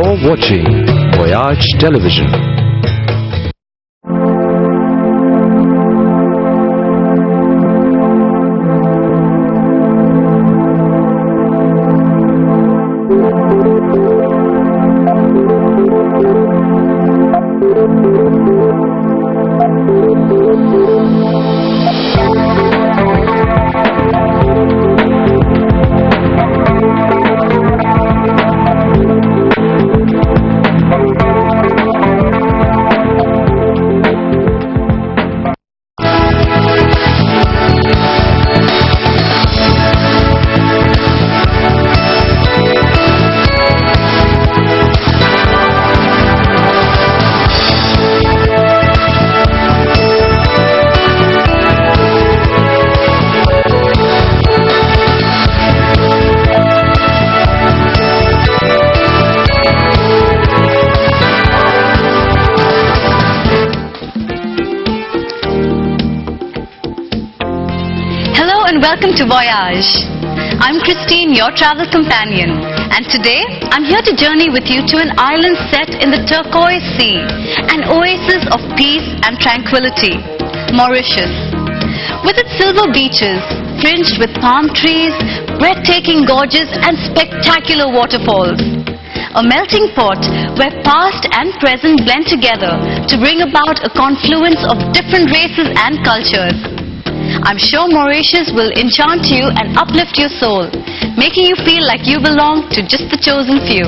You're watching Voyage Television. Welcome to Voyage. I'm Kristine, your travel companion, and today I'm here to journey with you to an island set in the turquoise sea, an oasis of peace and tranquility, Mauritius. With its silver beaches, fringed with palm trees, breathtaking gorges and spectacular waterfalls. A melting pot where past and present blend together to bring about a confluence of different races and cultures. I'm sure Mauritius will enchant you and uplift your soul, making you feel like you belong to just the chosen few.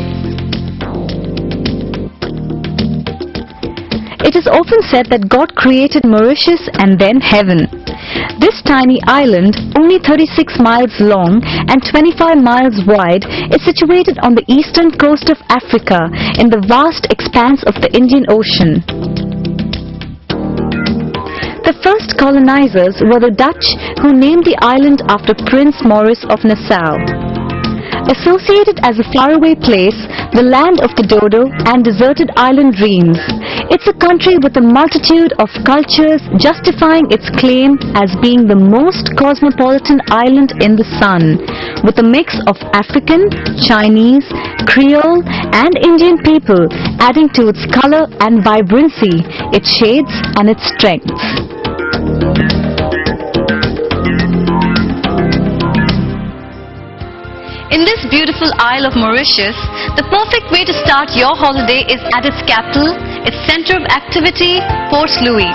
It is often said that God created Mauritius and then heaven. This tiny island, only 36 miles long and 25 miles wide, is situated on the eastern coast of Africa in the vast expanse of the Indian Ocean. The first colonizers were the Dutch, who named the island after Prince Maurice of Nassau. Associated as a faraway place, the land of the dodo and deserted island dreams, it's a country with a multitude of cultures, justifying its claim as being the most cosmopolitan island in the sun, with a mix of African, Chinese, Creole and Indian people, adding to its color and vibrancy, its shades and its strengths. In this beautiful Isle of Mauritius, the perfect way to start your holiday is at its capital, its center of activity, Port Louis.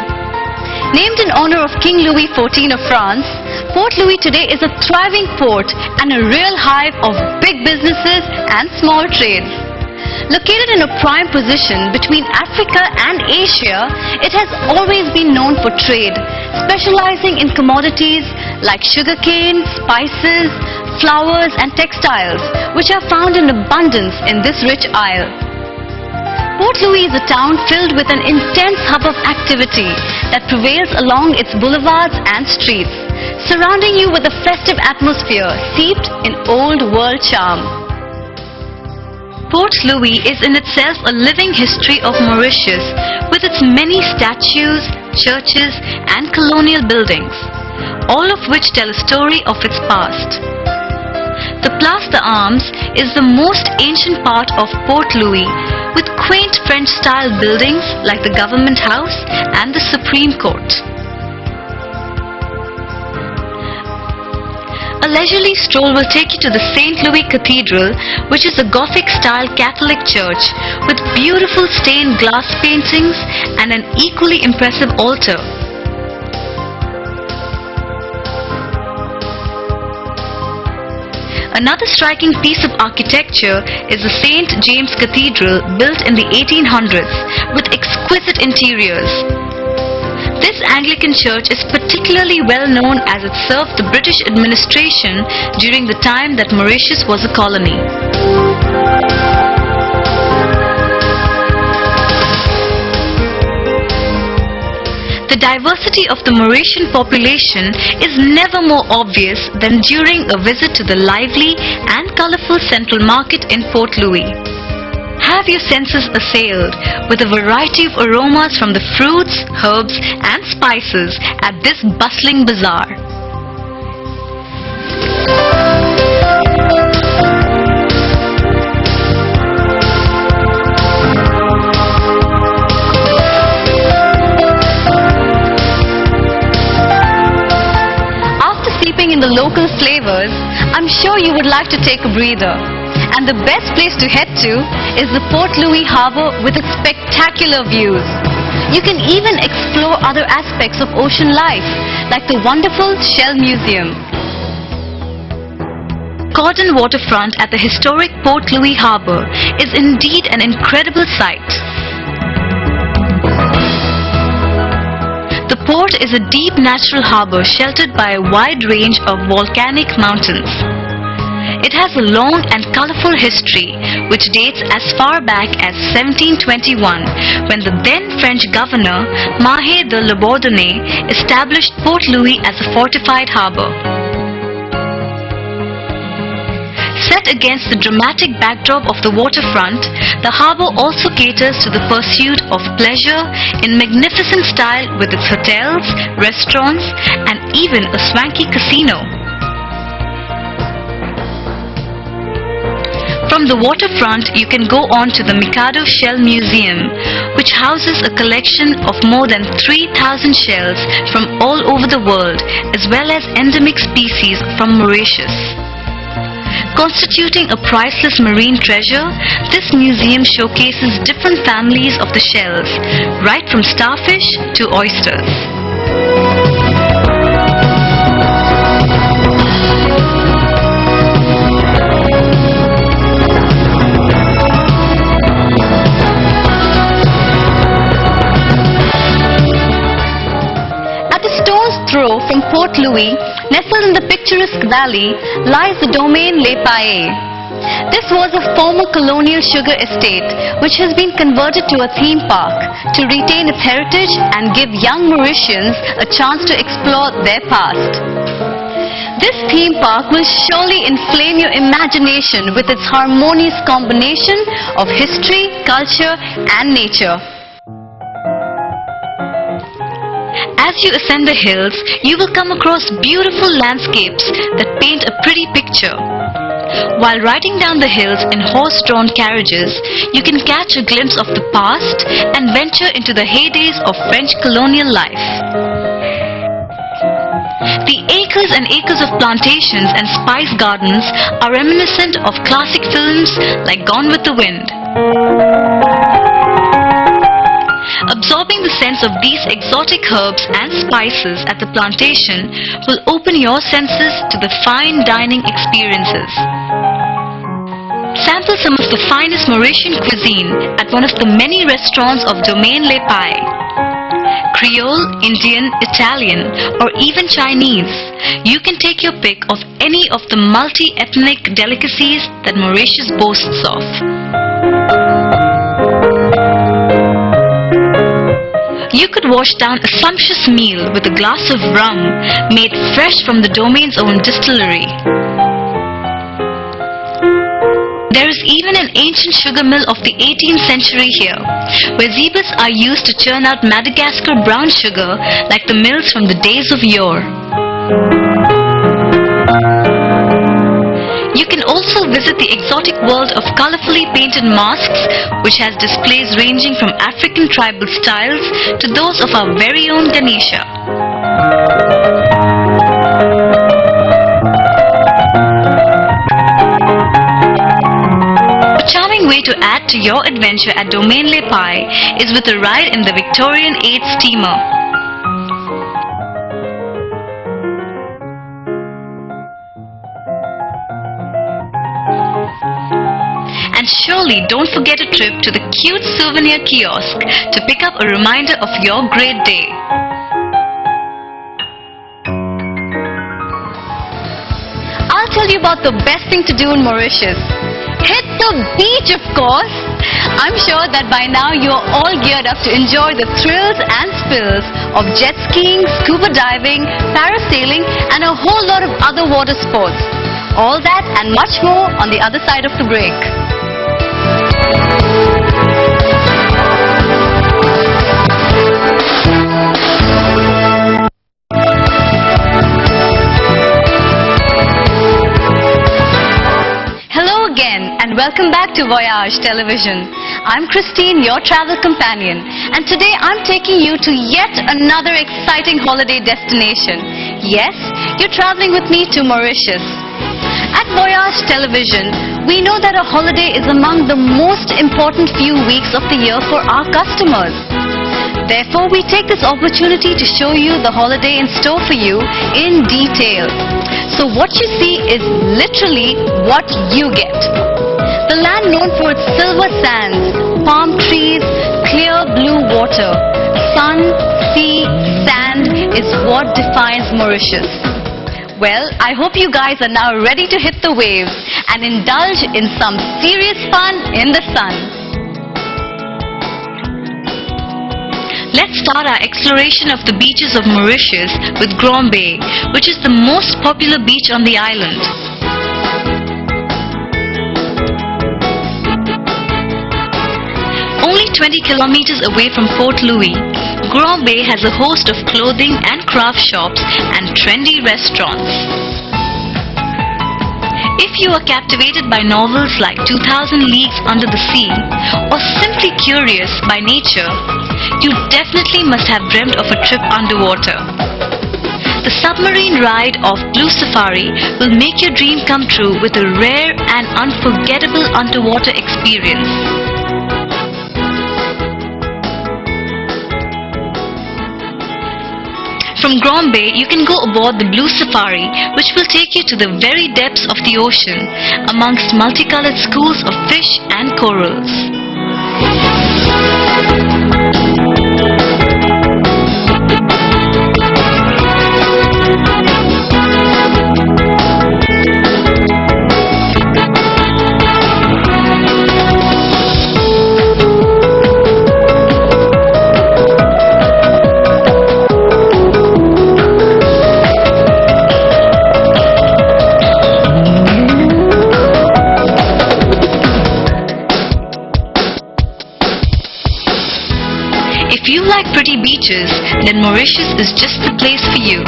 Named in honor of King Louis XIV of France, Port Louis today is a thriving port and a real hive of big businesses and small trades. Located in a prime position between Africa and Asia, it has always been known for trade, specializing in commodities like sugarcane, spices, flowers and textiles, which are found in abundance in this rich isle. Port Louis is a town filled with an intense hub of activity that prevails along its boulevards and streets, surrounding you with a festive atmosphere steeped in old world charm. Port Louis is in itself a living history of Mauritius, with its many statues, churches and colonial buildings, all of which tell a story of its past. The Place d'Armes is the most ancient part of Port Louis, with quaint French-style buildings like the Government House and the Supreme Court. A leisurely stroll will take you to the St. Louis Cathedral, which is a Gothic-style Catholic church with beautiful stained glass paintings and an equally impressive altar. Another striking piece of architecture is the St.James Cathedral, built in the 1800s with exquisite interiors. This Anglican church is particularly well known as it served the British administration during the time that Mauritius was a colony. The diversity of the Mauritian population is never more obvious than during a visit to the lively and colorful central market in Port Louis. Have your senses assailed with a variety of aromas from the fruits, herbs and spices at this bustling bazaar. drinking in the local flavors, I'm sure you would like to take a breather. And the best place to head to is the Port Louis Harbour with its spectacular views. You can even explore other aspects of ocean life, like the wonderful Shell Museum. Caudan Waterfront at the historic Port Louis Harbour is indeed an incredible sight. The port is a deep natural harbour sheltered by a wide range of volcanic mountains. It has a long and colourful history which dates as far back as 1721, when the then French governor Mahe de Bourdonnais established Port Louis as a fortified harbour. Set against the dramatic backdrop of the waterfront, the harbour also caters to the pursuit of pleasure in magnificent style with its hotels, restaurants, and even a swanky casino. From the waterfront, you can go on to the Mikado Shell Museum, which houses a collection of more than 3,000 shells from all over the world, as well as endemic species from Mauritius. Constituting a priceless marine treasure, this museum showcases different families of the shells, right from starfish to oysters. At a stone's throw from Port Louis, nestled in the picturesque valley, lies the Domaine Les Pailles. This was a former colonial sugar estate which has been converted to a theme park to retain its heritage and give young Mauritians a chance to explore their past. This theme park will surely inflame your imagination with its harmonious combination of history, culture, and nature. As you ascend the hills, you will come across beautiful landscapes that paint a pretty picture. While riding down the hills in horse-drawn carriages, you can catch a glimpse of the past and venture into the heydays of French colonial life. The acres and acres of plantations and spice gardens are reminiscent of classic films like Gone with the Wind. Absorbing the sense of these exotic herbs and spices at the plantation will open your senses to the fine dining experiences. Sample some of the finest Mauritian cuisine at one of the many restaurants of Domaine Les Pailles. Creole, Indian, Italian, or even Chinese, you can take your pick of any of the multi-ethnic delicacies that Mauritius boasts of. You could wash down a sumptuous meal with a glass of rum made fresh from the Domaine's own distillery. There is even an ancient sugar mill of the 18th century here, where zebras are used to churn out Madagascar brown sugar like the mills from the days of yore. You can also visit the exotic world of colorfully painted masks, which has displays ranging from African tribal styles to those of our very own Ganesha. A charming way to add to your adventure at Domaine Les Pailles is with a ride in the Victorian age steamer. And surely don't forget a trip to the cute souvenir kiosk to pick up a reminder of your great day. I'll tell you about the best thing to do in Mauritius. Hit the beach, of course! I'm sure that by now you're all geared up to enjoy the thrills and spills of jet skiing, scuba diving, parasailing, and a whole lot of other water sports. All that and much more on the other side of the break. Hello again and welcome back to Voyage Television. I'm Kristine, your travel companion, and today I'm taking you to yet another exciting holiday destination. Yes, you're traveling with me to Mauritius. At Voyage Television, we know that a holiday is among the most important few weeks of the year for our customers. Therefore, we take this opportunity to show you the holiday in store for you in detail. So what you see is literally what you get. The land known for its silver sands, palm trees, clear blue water, sun, sea, sand is what defines Mauritius. Well, I hope you guys are now ready to hit the waves and indulge in some serious fun in the sun. Let's start our exploration of the beaches of Mauritius with Gorges, which is the most popular beach on the island. Only 20 kilometers away from Port Louis, Gorges has a host of clothing and craft shops and trendy restaurants. If you are captivated by novels like 2000 Leagues Under the Sea or simply curious by nature, you definitely must have dreamt of a trip underwater. The submarine ride of Blue Safari will make your dream come true with a rare and unforgettable underwater experience. From Gorges, you can go aboard the Blue Safari, which will take you to the very depths of the ocean, amongst multicolored schools of fish and corals. If you like pretty beaches, then Mauritius is just the place for you.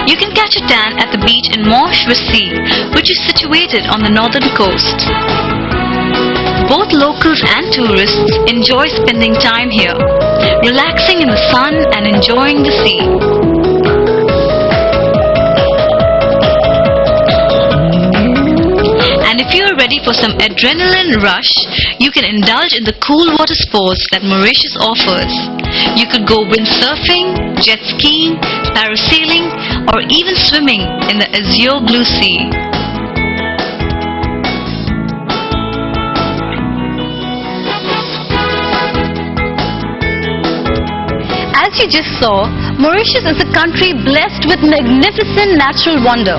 You can catch a tan at the beach in Mauritius, which is situated on the northern coast. Both locals and tourists enjoy spending time here, relaxing in the sun and enjoying the sea. And if you are ready for some adrenaline rush, you can indulge in the cool water sports that Mauritius offers. You could go windsurfing, jet skiing, parasailing, or even swimming in the azure blue sea. As you just saw, Mauritius is a country blessed with magnificent natural wonder.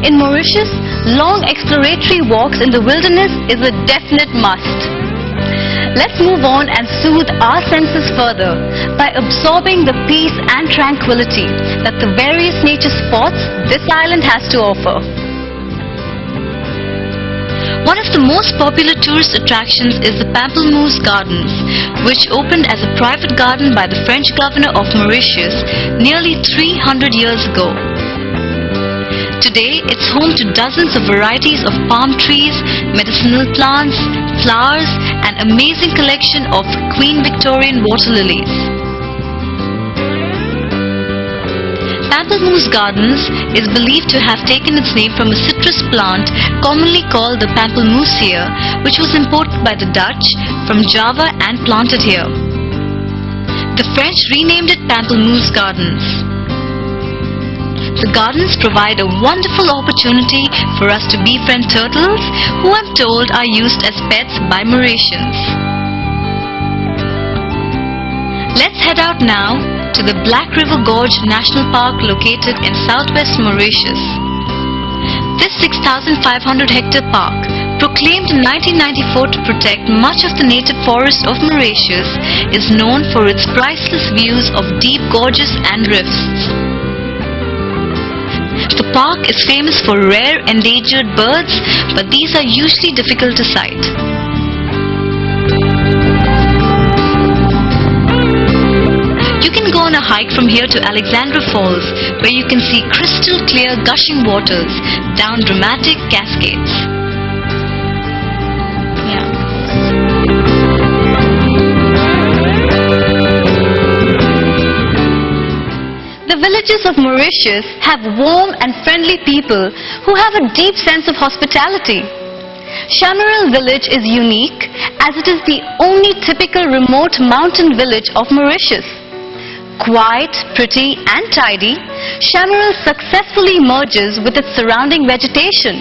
In Mauritius, long exploratory walks in the wilderness is a definite must. Let's move on and soothe our senses further by absorbing the peace and tranquility that the various nature spots this island has to offer. One of the most popular tourist attractions is the Pamplemousses Gardens, which opened as a private garden by the French governor of Mauritius nearly 300 years ago. Today, it's home to dozens of varieties of palm trees, medicinal plants, flowers, and amazing collection of Queen Victorian water lilies. Pamplemousses Gardens is believed to have taken its name from a citrus plant commonly called the Pamplemoussia, which was imported by the Dutch from Java and planted here. The French renamed it Pamplemousses Gardens. The gardens provide a wonderful opportunity for us to befriend turtles, who I'm told are used as pets by Mauritians. Let's head out now to the Black River Gorge National Park located in southwest Mauritius. This 6,500-hectare park, proclaimed in 1994 to protect much of the native forest of Mauritius, is known for its priceless views of deep gorges and rifts. The park is famous for rare endangered birds, but these are usually difficult to sight. You can go on a hike from here to Alexandra Falls, where you can see crystal clear gushing waters down dramatic cascades. The villages of Mauritius have warm and friendly people who have a deep sense of hospitality. Chamarel village is unique as it is the only typical remote mountain village of Mauritius. Quiet, pretty and tidy, Chamarel successfully merges with its surrounding vegetation.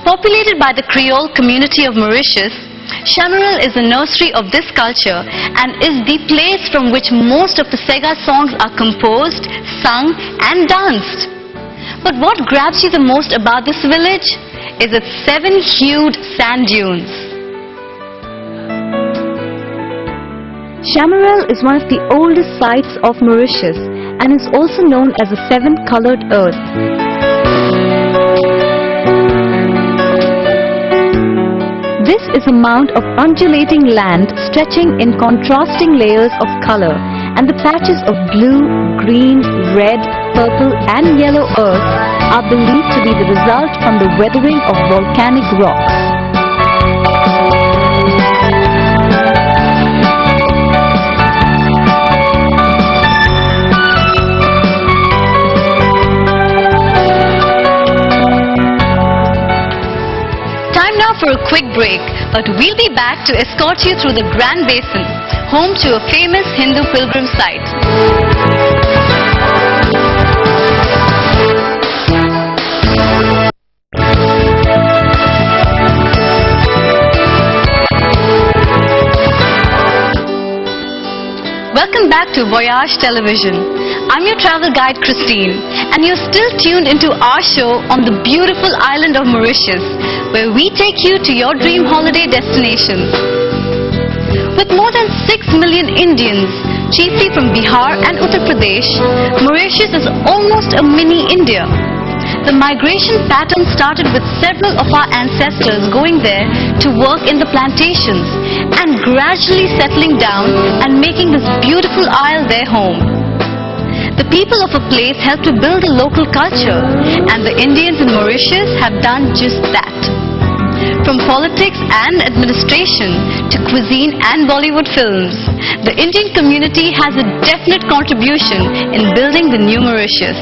Populated by the Creole community of Mauritius, Chamarel is the nursery of this culture and is the place from which most of the Sega songs are composed, sung and danced. But what grabs you the most about this village is its 7-hued sand dunes. Chamarel is one of the oldest sites of Mauritius and is also known as the 7-colored earth. This is a mound of undulating land stretching in contrasting layers of color, and the patches of blue, green, red, purple and yellow earth are believed to be the result from the weathering of volcanic rocks. For a quick break, but we'll be back to escort you through the Grand Basin, home to a famous Hindu pilgrim site. Welcome back to Voyage Television. I'm your travel guide Kristine, and you're still tuned into our show on the beautiful island of Mauritius, where we take you to your dream holiday destinations. With more than 6 million Indians, chiefly from Bihar and Uttar Pradesh, Mauritius is almost a mini India. The migration pattern started with several of our ancestors going there to work in the plantations and gradually settling down and making this beautiful isle their home. The people of a place help to build a local culture, and the Indians in Mauritius have done just that. From politics and administration to cuisine and Bollywood films, the Indian community has a definite contribution in building the new Mauritius.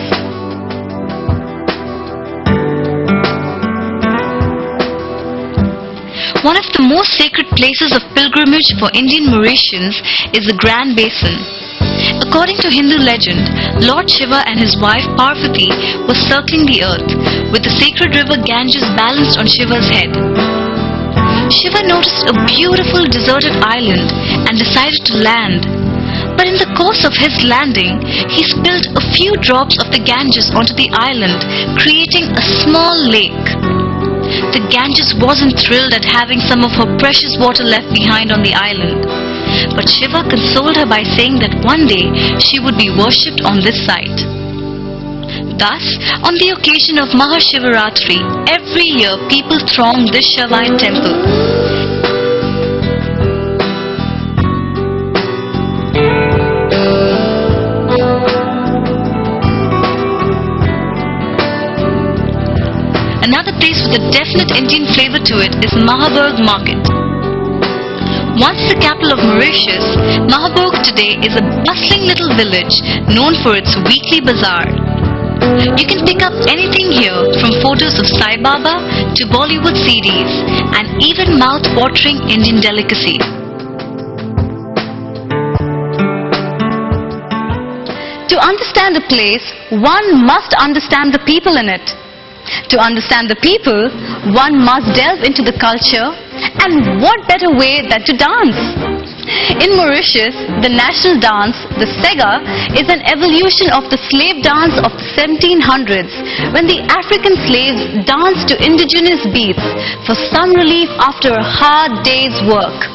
One of the most sacred places of pilgrimage for Indian Mauritians is the Grand Basin. According to Hindu legend, Lord Shiva and his wife Parvati were circling the earth, with the sacred river Ganges balanced on Shiva's head. Shiva noticed a beautiful deserted island and decided to land. But in the course of his landing, he spilled a few drops of the Ganges onto the island, creating a small lake. The Ganges wasn't thrilled at having some of her precious water left behind on the island. But Shiva consoled her by saying that one day she would be worshipped on this site. Thus, on the occasion of Mahashivaratri, every year people throng this Shavine temple. Another place with a definite Indian flavor to it is Mahaburg Market. Once the capital of Mauritius, Mahaburg today is a bustling little village known for its weekly bazaar. You can pick up anything here from photos of Sai Baba to Bollywood CDs and even mouth-watering Indian delicacies. To understand a place, one must understand the people in it. To understand the people, one must delve into the culture, and what better way than to dance? In Mauritius, the national dance, the Sega, is an evolution of the slave dance of the 1700s, when the African slaves danced to indigenous beats for some relief after a hard day's work.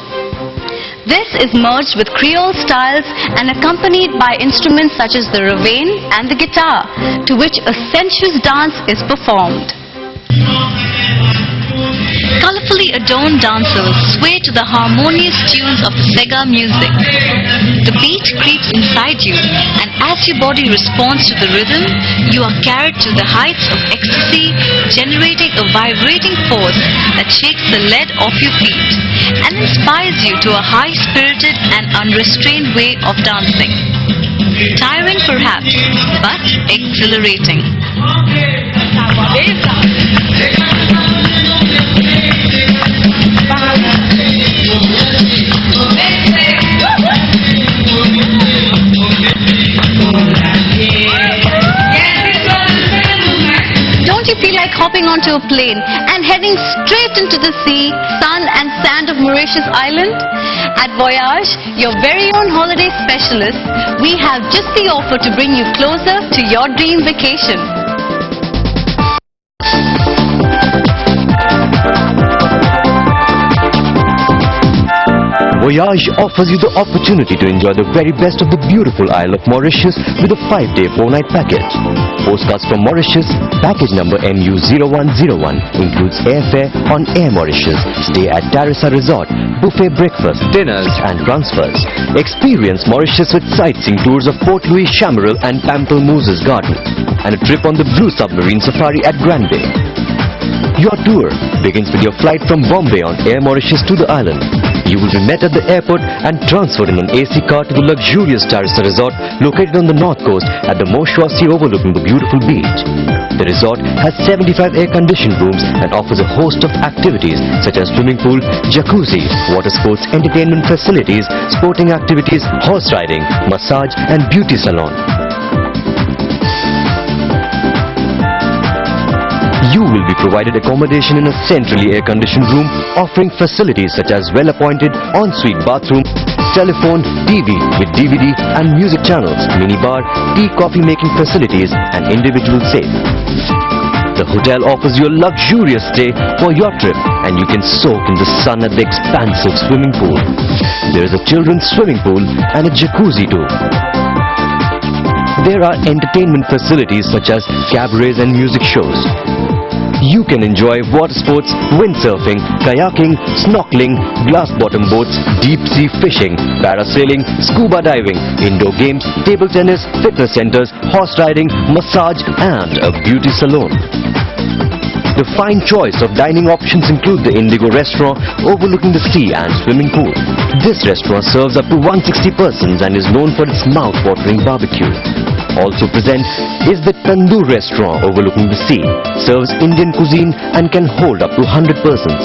This is merged with Creole styles and accompanied by instruments such as the ravane and the guitar, to which a sensuous dance is performed. Colorfully adorned dancers sway to the harmonious tunes of the Sega music. The beat creeps inside you, and as your body responds to the rhythm, you are carried to the heights of ecstasy, generating a vibrating force that shakes the lead off your feet and inspires you to a high-spirited and unrestrained way of dancing. Tiring perhaps, but exhilarating. Don't you feel like hopping onto a plane and heading straight into the sea, sun and sand of Mauritius Island? At Voyage, your very own holiday specialist, we have just the offer to bring you closer to your dream vacation. Voyage offers you the opportunity to enjoy the very best of the beautiful Isle of Mauritius with a 5-day 4-night package. Postcards from Mauritius, package number MU0101, includes airfare on Air Mauritius, stay at Tarissa Resort, buffet breakfast, dinners and transfers. Experience Mauritius with sightseeing tours of Port Louis, Chamarel and Pamplemousses Garden, and a trip on the Blue Submarine Safari at Grand Bay. Your tour begins with your flight from Bombay on Air Mauritius to the island. You will be met at the airport and transferred in an AC car to the luxurious Tarissa Resort located on the north coast at the Moshua Sea overlooking the beautiful beach. The resort has 75 air-conditioned rooms and offers a host of activities such as swimming pool, jacuzzi, water sports, entertainment facilities, sporting activities, horse riding, massage and beauty salon. You will be provided accommodation in a centrally air-conditioned room offering facilities such as well-appointed en-suite bathroom, telephone, TV with DVD and music channels, minibar, tea coffee making facilities and individual safe. The hotel offers you a luxurious stay for your trip and you can soak in the sun at the expansive swimming pool. There is a children's swimming pool and a jacuzzi too. There are entertainment facilities such as cabarets and music shows. You can enjoy water sports, windsurfing, kayaking, snorkeling, glass-bottom boats, deep-sea fishing, parasailing, scuba diving, indoor games, table tennis, fitness centers, horse riding, massage and a beauty salon. The fine choice of dining options include the Indigo restaurant overlooking the sea and swimming pool. This restaurant serves up to 160 persons and is known for its mouth-watering barbecue. Also present is the Tandoor restaurant overlooking the sea, serves Indian cuisine and can hold up to 100 persons.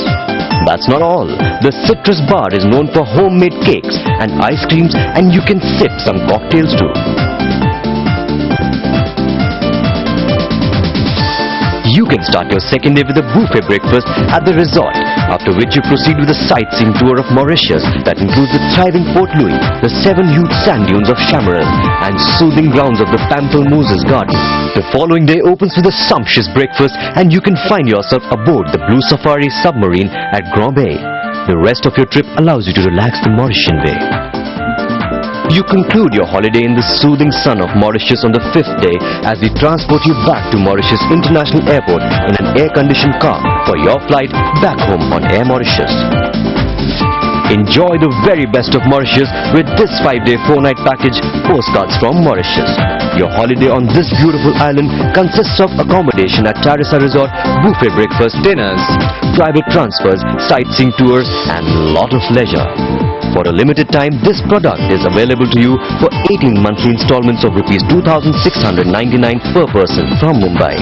That's not all. The Citrus Bar is known for homemade cakes and ice creams and you can sip some cocktails too. You can start your second day with a buffet breakfast at the resort, after which you proceed with a sightseeing tour of Mauritius that includes the thriving Port Louis, the 7 huge sand dunes of Chamarel and soothing grounds of the Pamplemousses Garden. The following day opens with a sumptuous breakfast and you can find yourself aboard the Blue Safari submarine at Grand Bay. The rest of your trip allows you to relax the Mauritian way. You conclude your holiday in the soothing sun of Mauritius on the 5th day as we transport you back to Mauritius International Airport in an air-conditioned car for your flight back home on Air Mauritius. Enjoy the very best of Mauritius with this 5-day 4-night package, Postcards from Mauritius. Your holiday on this beautiful island consists of accommodation at Tarissa Resort, buffet breakfast, dinners, private transfers, sightseeing tours and a lot of leisure. For a limited time, this product is available to you for 18 monthly installments of Rs 2,699 per person from Mumbai.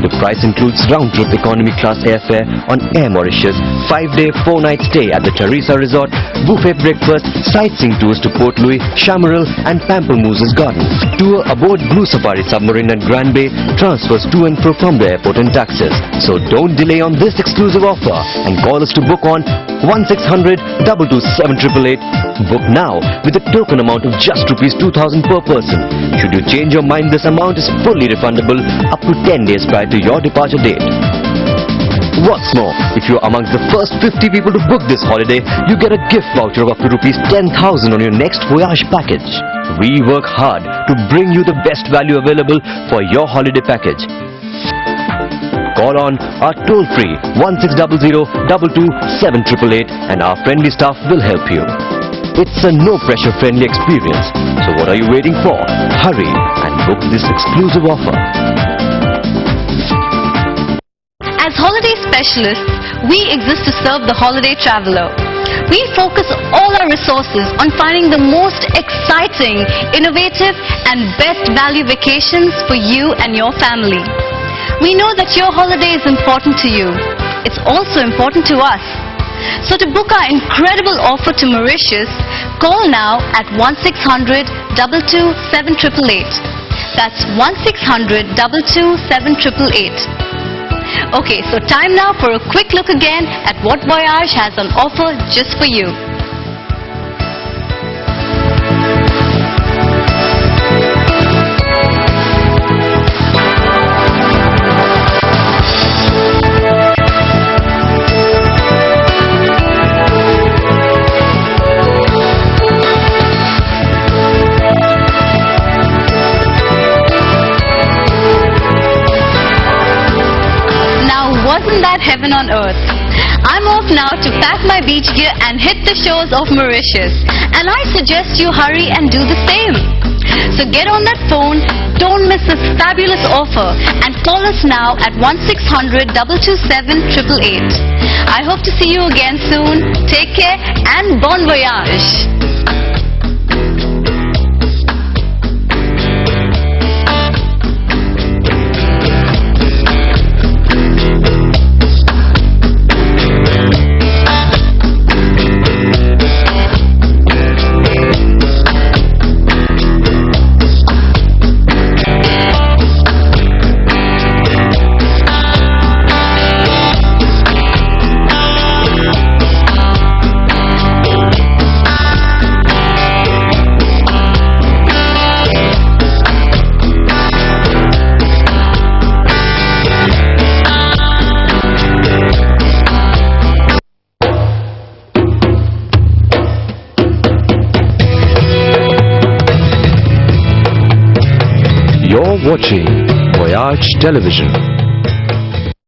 The price includes round-trip economy class airfare on Air Mauritius, 5-day 4-night stay at the Tarissa Resort, buffet breakfast, sightseeing tours to Port Louis, Chamarel and Pamplemousses Garden, tour aboard Blue Safari submarine at Grand Bay, transfers to and fro from the airport and taxis. So don't delay on this exclusive offer and call us to book on 1600 227 888. Book now with a token amount of just Rs 2,000 per person. Should you change your mind, this amount is fully refundable up to 10 days prior to your departure date. What's more, if you are amongst the first 50 people to book this holiday, you get a gift voucher of up to Rs 10,000 on your next Voyage package. We work hard to bring you the best value available for your holiday package. call on our toll-free 1600-227-888 and our friendly staff will help you. It's a no-pressure friendly experience. So what are you waiting for? Hurry and book this exclusive offer. As holiday specialists, we exist to serve the holiday traveler. We focus all our resources on finding the most exciting, innovative and best value vacations for you and your family. We know that your holiday is important to you. It's also important to us. So to book our incredible offer to Mauritius, call now at 1600-227-888. That's 1600-227-888. Okay, so time now for a quick look again at what Voyage has on offer just for you. Wasn't that heaven on earth? I'm off now to pack my beach gear and hit the shores of Mauritius. And I suggest you hurry and do the same. So get on that phone, don't miss this fabulous offer and call us now at 1600-227-888. I hope to see you again soon. Take care and bon voyage! You're watching Voyage Television.